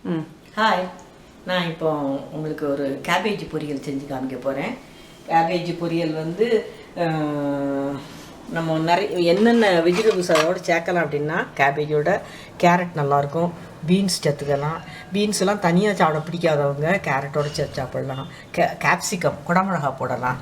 Hi, நான் இப்போ உங்களுக்கு ஒரு கேபேஜ் பொரியல் செஞ்சு காமிக்க போகிறேன். கேபேஜ் பொரியல் வந்து நம்ம நிறைய என்னென்ன வெஜிடபிள்ஸ் அதோடு சேர்க்கலாம் அப்படின்னா, கேபேஜோட கேரட் நல்லாயிருக்கும், பீன்ஸ் சேர்த்துக்கலாம். பீன்ஸ்லாம் தனியாக சாப்பிட பிடிக்காதவங்க கேரட்டோடு சேர்த்து சாப்பிட்லாம். கேப்சிகம் குடமிளகா போடலாம்.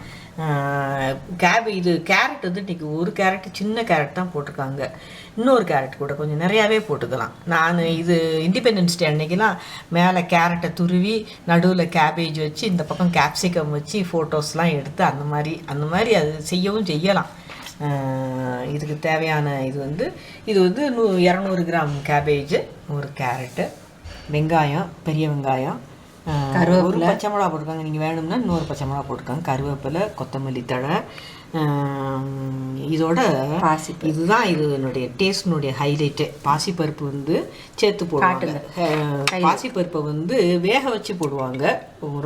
கேரட் வந்து இன்றைக்கி ஒரு கேரட் சின்ன கேரட் தான் போட்டிருக்காங்க. இன்னொரு கேரட் கூட கொஞ்சம் நிறையாவே போட்டுக்கலாம். நான் இது இண்டிபெண்டன்ஸ் டே அன்றைக்கெலாம் மேலே கேரட்டை துருவி நடுவில் கேபேஜ் வச்சு இந்த பக்கம் கேப்சிகம் வச்சு ஃபோட்டோஸ்லாம் எடுத்து அந்த மாதிரி அது செய்யலாம். இதுக்கு தேவையான இது வந்து 200 கிராம் கேபேஜு, 1 கேரட்டு, வெங்காயம், பெரிய வெங்காயம், ஒரு பச்சை மிளகா போட்டிருக்காங்க. நீங்கள் வேணும்னா இன்னொரு பச்சை மிளகா போட்டிருக்காங்க, கருவேப்பிலை, கொத்தமல்லி தழை. இதோட இதுதான் இதனுடைய டேஸ்ட்னுடைய ஹைலைட்டு. பாசிப்பருப்பு வந்து சேர்த்து போடுவாங்க. பாசிப்பருப்பை வந்து வேக வச்சு போடுவாங்க.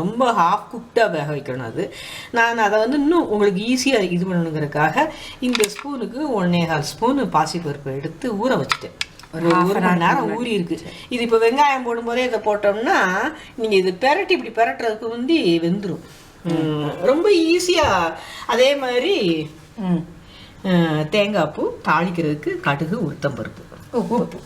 ரொம்ப ஹாஃப் குக்டாக வேக வைக்கணும். அது நான் அதை வந்து இன்னும் உங்களுக்கு ஈஸியாக இது பண்ணணுங்கிறதுக்காக இந்த ஸ்பூனுக்கு 1.25 ஸ்பூனு பாசிப்பருப்பை எடுத்து ஊற வச்சுட்டேன். ஒரு மணி நேரம் ஊறி இருக்கு. இது இப்போ வெங்காயம் போடும்போதே இதை போட்டோம்னா நீங்கள் இது இப்படி பெரட்டுறதுக்கு வந்து வெந்துடும். ரொம்ப ஈஸியாக. அதே மாதிரி தேங்காய் பூ, தாளிக்கிறதுக்கு கடுகு, உளுத்தம்பருப்பு, உப்பு,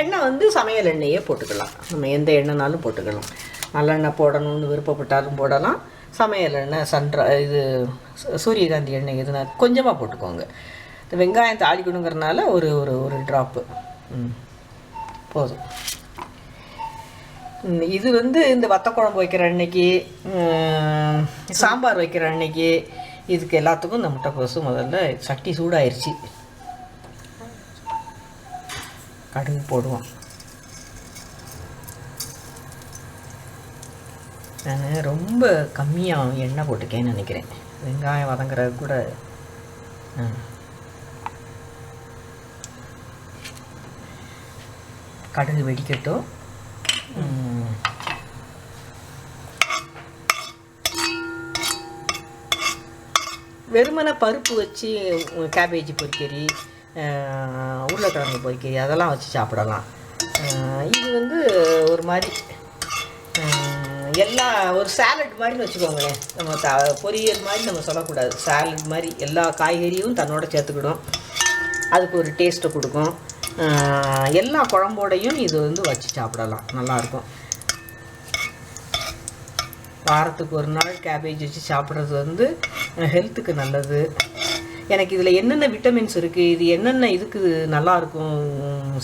எண்ணெய் வந்து சமையல் எண்ணெயே போட்டுக்கலாம். நம்ம எந்த எண்ணெய்னாலும் போட்டுக்கலாம். நல்லெண்ணெய் போடணும்னு விருப்பப்பட்டாலும் போடலாம். சமையல் எண்ணெய், சூரியகாந்தி எண்ணெய் எதுனா கொஞ்சமாக போட்டுக்கோங்க. இந்த வெங்காயம் தாளிக்கணுங்கிறதுனால ஒரு ட்ராப்பு போதும். இது வந்து இந்த வத்த குழம்பு வைக்கிற அன்னைக்கு, சாம்பார் வைக்கிற அன்னைக்கு, இதுக்கு எல்லாத்துக்கும் இந்த முட்டைக்கோசு. முதல்ல சட்டி சூடாயிருச்சு, கடுகு போடுவோம். நான் ரொம்ப கம்மியாக எண்ணெய் போட்டுக்கேன்னு நினைக்கிறேன். வெங்காயம் வதங்குறது கூட கடுகு வெடிக்கட்டும். வெறுமனை பருப்பு வச்சு கேபேஜ் பொரிக்கறி, உருளைக்கிழங்கு பொரிக்கறி அதெல்லாம் வச்சு சாப்பிடலாம். இது வந்து ஒரு மாதிரி ஒரு சாலட் மாதிரின்னு வச்சுக்கோங்களேன். நம்ம பொரியல் மாதிரி நம்ம சொல்லக்கூடாது, சாலட் மாதிரி எல்லா காய்கறியும் தன்னோட சேர்த்துக்கிடும். அதுக்கு ஒரு டேஸ்ட்டை கொடுக்கும். எல்லா குழம்போடையும் இது வந்து வச்சு சாப்பிடலாம், நல்லாயிருக்கும். வாரத்துக்கு ஒரு நாள் கேபேஜ் வச்சு சாப்பிட்றது வந்து ஹெல்த்துக்கு நல்லது. எனக்கு இதில் என்னென்ன விட்டமின்ஸ் இருக்குது, இது என்னென்ன இதுக்கு நல்லாயிருக்கும்,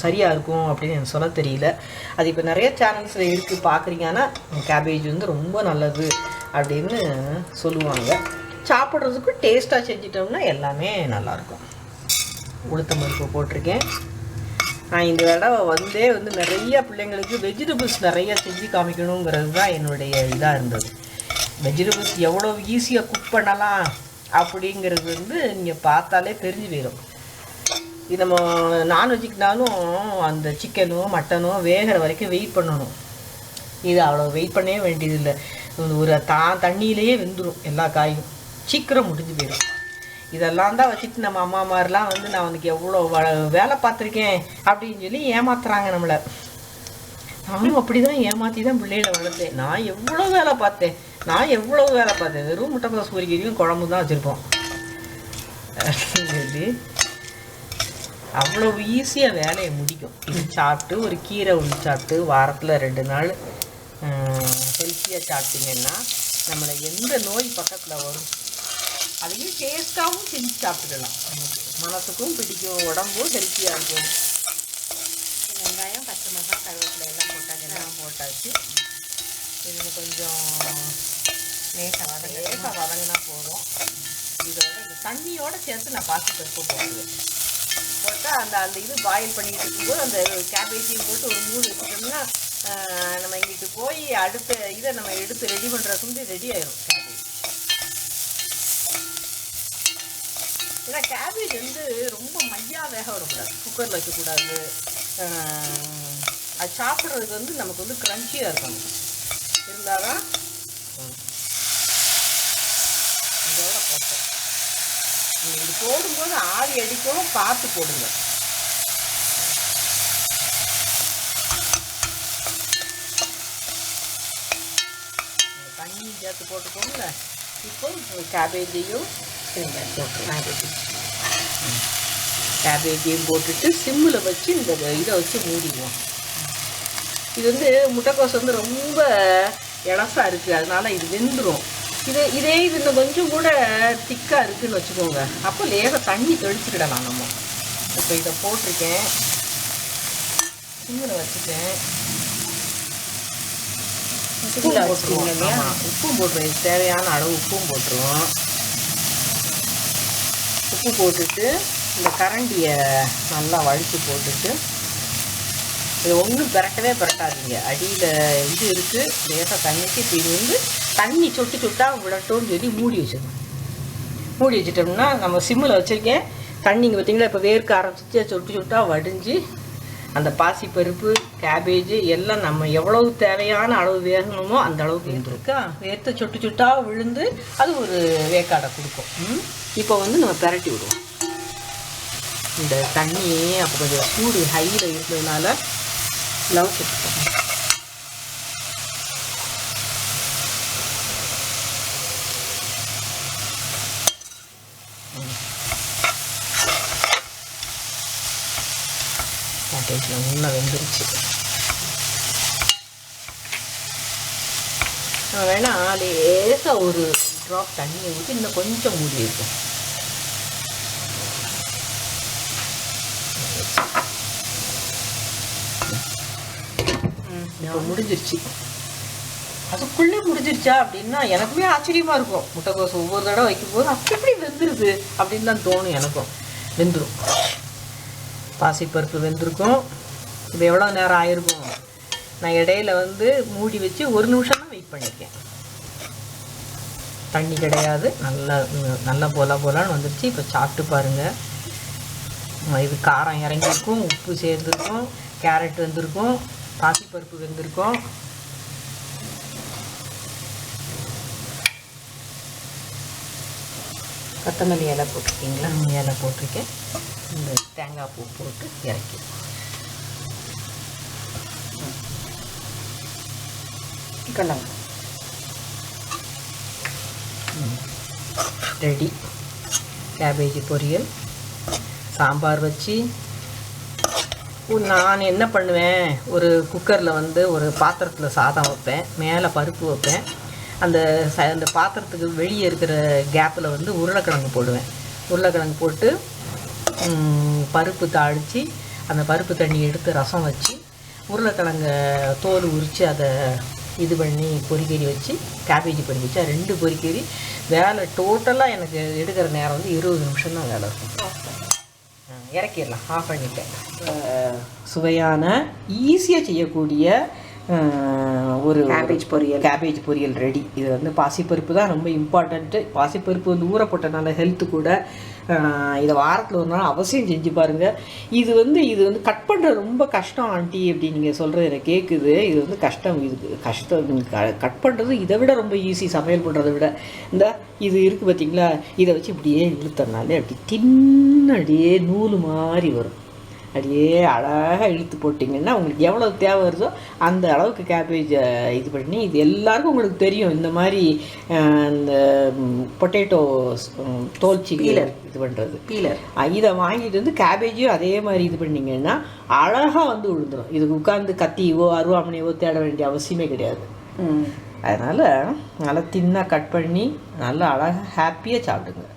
சரியாக இருக்கும் அப்படின்னு எனக்கு சொல்ல தெரியல. அது இப்போ நிறைய சேனல்ஸில் இருக்குது, பார்க்குறீங்கன்னா கேபேஜ் வந்து ரொம்ப நல்லது அப்படின்னு சொல்லுவாங்க. சாப்பிட்றதுக்கும் டேஸ்ட்டாக செஞ்சிட்டோம்னா எல்லாமே நல்லாயிருக்கும். உளுத்தம்பருப்பு போட்டிருக்கேன். நான் இந்த தடவை வந்து நிறைய பிள்ளைங்களுக்கு வெஜிடபிள்ஸ் நிறைய செஞ்சு காமிக்கணுங்கிறது தான் என்னுடைய இதாக இருந்தது. வெஜிடபிள்ஸ் எவ்வளோ ஈஸியாக குக் பண்ணலாம் அப்படிங்கிறது வந்து நீங்கள் பார்த்தாலே தெரிஞ்சு போயிடும். இது நம்ம நான்வெஜ்ஜுக்குனாலும் அந்த சிக்கனோ மட்டனோ வேகிற வரைக்கும் வெயிட் பண்ணணும். இது அவ்வளோ வெயிட் பண்ணவே வேண்டியதில்லை. ஒரு தண்ணியிலேயே வெந்துடும். எல்லா காயும் சீக்கிரம் முடிஞ்சு போயிடும். இதெல்லாம் தான் வச்சுட்டு நம்ம அம்மா மாதிரிலாம் வந்து நான் உனக்கு எவ்வளோ வேலை பார்த்துருக்கேன் அப்படின்னு சொல்லி ஏமாத்துறாங்க நம்மளை. நானும் அப்படி தான் ஏமாற்றி தான் பிள்ளைகளை வளர்த்தேன். நான் எவ்வளோ வேலை பார்த்தேன். வெறும் முட்டைக்கோஸ் பொரிக்கறியும் குழம்பு தான் வச்சுருப்போம். சொல்லி அவ்வளோ ஈஸியாக வேலையை முடிக்கும். இது சாப்பிட்டு ஒரு கீரை ஒன்று சாப்பிட்டு வாரத்தில் 2 நாள் ஹெல்த்தியாக சாப்பிட்டிங்கன்னா நம்மளை எந்த நோய் பக்கத்தில் வரும். அதையும் டேஸ்ட்டாகவும் செஞ்சு சாப்பிட்டுக்கலாம். நமக்கு மனசுக்கும் பிடிக்கும், உடம்பும் ஹெல்த்தியாக இருக்கும். வெங்காயம், பச்சை மிளகாய், கருவேப்பிலை எல்லாம் போட்டாச்சு. இது கொஞ்சம் லேசாக வதங்கினா போதும். இதோட இந்த தண்ணியோடு சேர்த்து நான் பாசிப்பருப்பு போட்டால் அந்த இது பாயில் பண்ணிக்கிட்டு இருக்கும்போது அந்த கேபேஜையும் போட்டு ஒரு மூணு வச்சுட்டோம்னா நம்ம இங்கிட்டு போய் அடுத்த இதை நம்ம எடுத்து ரெடி பண்ணுறதுக்கு ரெடி ஆயிடும் கேபேஜ். ஏன்னா கேபேஜ் வந்து ரொம்ப மையாக வேக விடக்கூடாது, குக்கரில் வைக்கக்கூடாது. அது சாப்பிட்றதுக்கு வந்து நமக்கு வந்து க்ரன்ச்சியாக இருக்கணும். இருந்தால் தான் இதோட போட்டோம். நீங்கள் இது போடும்போது ஆவி அடிக்கவும் பார்த்து போடுங்க. தண்ணி சேர்த்து போட்டுக்கோங்கள. இப்போ கேபேஜையும் கேபேஜையும் போட்டுட்டு சிம்மில் வச்சு இந்த இதை வச்சு மூடிடுவோம். இது வந்து முட்டைக்கோஸ் வந்து ரொம்ப இலசாக இருக்குது, அதனால இது வெந்துடும். இதே இது இன்னும் கொஞ்சம் கூட திக்காக இருக்குதுன்னு வச்சுக்கோங்க, அப்போ லேசாக தண்ணி தெளிச்சுக்கிடலாம் நம்ம. இப்போ இதை போட்டிருக்கேன், சிம்மில் வச்சுட்டேன். உப்பும் போட்டுருவோம், தேவையான அளவு உப்பும் போட்டுருவோம். உப்பு போட்டுட்டு இந்த கரண்டியை நல்லா வடித்து போட்டுட்டு இது ஒன்றும் பிரட்டாதீங்க. அடியில் இது இருக்குது, லேசாக தண்ணிக்கு. இப்போ இது வந்து தண்ணி சொட்டு சொட்டாக விடட்டோன்னு சொல்லி மூடி வச்சிடணும். மூடி வச்சிட்டோம்னா நம்ம சிம்மில் வச்சுருக்கேன். தண்ணிங்க பார்த்திங்களா இப்போ வேர்க்க ஆரம்பிச்சிட்டு சொட்டு சொட்டாக வடிஞ்சு அந்த பாசிப்பருப்பு கேபேஜு எல்லாம் நம்ம எவ்வளவு தேவையான அளவு வேகணுமோ அந்த அளவுக்கு இருந்திருக்கா வேர்த்து சொட்டு சொட்டாக விழுந்து அது ஒரு வேக்காடை கொடுக்கும். இப்போ வந்து நம்ம பிரட்டி விடுவோம். இந்த தண்ணியே அப்போ கொஞ்சம் சூடு ஹையில் இருக்கிறதுனால லவ் கொடுப்போம். கேபேஜில் முன்ன வெந்துருச்சு. நம்ம வேணால் லேசாக ஒரு ட்ராப் தண்ணியை ஊற்றி இன்னும் கொஞ்சம் மூடி இருக்கும். இப்போ முடிஞ்சிருச்சு. அதுக்குள்ளே முடிஞ்சிருச்சா அப்படின்னா எனக்குமே ஆச்சரியமாக இருக்கும். முட்டைக்கோஸ் ஒவ்வொரு தடவை வைக்கும்போது அப்படி எப்படி வெந்துருது அப்படின்னு தான் தோணும் எனக்கும். வெந்துடும், பாசிப்பருப்பு வெந்திருக்கும். இப்போ எவ்வளோ நேரம் ஆயிருக்கும், நான் இடையில வந்து மூடி வச்சு 1 நிமிஷம் தான் வெயிட் பண்ணியிருக்கேன். தண்ணி கிடையாது, நல்லா போலான்னு வந்துருச்சு. இப்போ சாப்பிட்டு பாருங்கள். இது காரம் இறங்கியிருக்கும், உப்பு சேர்ந்துருக்கும், கேரட் வெந்திருக்கும், பாசிப்பருப்பு வெந்திருக்கும். கொத்தமல்லி இலை போட்டிருக்கீங்களா? இலை போட்டிருக்கேன். இந்த தேங்காய் பூ போட்டு இறக்கி கலங்க. ரெடி. கேபேஜ் பொரியல். சாம்பார் வச்சு நான் என்ன பண்ணுவேன், ஒரு குக்கரில் வந்து ஒரு பாத்திரத்தில் சாதம் வைப்பேன், மேலே பருப்பு வைப்பேன். அந்த பாத்திரத்துக்கு வெளியே இருக்கிற கேப்பில் வந்து உருளைக்கிழங்கு போடுவேன். உருளைக்கிழங்கு போட்டு பருப்பு தாளித்து அந்த பருப்பு தண்ணி எடுத்து ரசம் வச்சு உருளைக்கிழங்க தோல் உரித்து அதை இது பண்ணி பொரிக்கறி வச்சு கேபேஜ் பொரி வச்சு 2 பொரிக்கறி. வேலை டோட்டலாக எனக்கு எடுக்கிற நேரம் வந்து 20 நிமிஷம் தான் வேலை இருக்கும். இறக்கிடலாம், ஆஃப் பண்ணிட்டேன். சுவையான ஈஸியாக செய்யக்கூடிய ஒரு கேபேஜ் பொரியல் ரெடி. இது வந்து பாசிப்பருப்பு தான் ரொம்ப இம்பார்ட்டண்ட்டு. பாசிப்பருப்பு வந்து ஊற போட்டனால ஹெல்த்து கூட. இதை வாரத்தில் ஒரு நாள் அவசியம் செஞ்சு பாருங்கள். இது வந்து கட் பண்ணுறது ரொம்ப கஷ்டம் ஆண்டி அப்படின்னு நீங்கள் சொல்கிறது எனக்கு கேட்குது. இது வந்து கஷ்டம். கட் பண்ணுறது இதை விட ரொம்ப ஈஸி, சமையல் பண்ணுறதை விட. இது இருக்குது பார்த்தீங்களா, இதை வச்சு இப்படியே இழுத்தனாலே அப்படி அப்படியே நூல் மாதிரி வரும். அப்படியே அழகாக இழுத்து போட்டிங்கன்னா உங்களுக்கு எவ்வளோ தேவை வருதோ அந்த அளவுக்கு கேபேஜை இது பண்ணி, இது எல்லாருக்கும் உங்களுக்கு தெரியும். இந்த மாதிரி இந்த பொட்டேட்டோ தோல்ச்சி பீலர் இது பண்ணுறது, இதை வாங்கிட்டு வந்து கேபேஜையும் அதே மாதிரி இது பண்ணிங்கன்னா அழகாக வந்து விழுந்துடும். இதுக்கு உட்காந்து கத்தியவோ அருவாமனையோ தேட வேண்டிய அவசியமே கிடையாது. அதனால் நல்லா தின்னாக கட் பண்ணி நல்லா அழகாக ஹாப்பியாக சாப்பிடுங்க.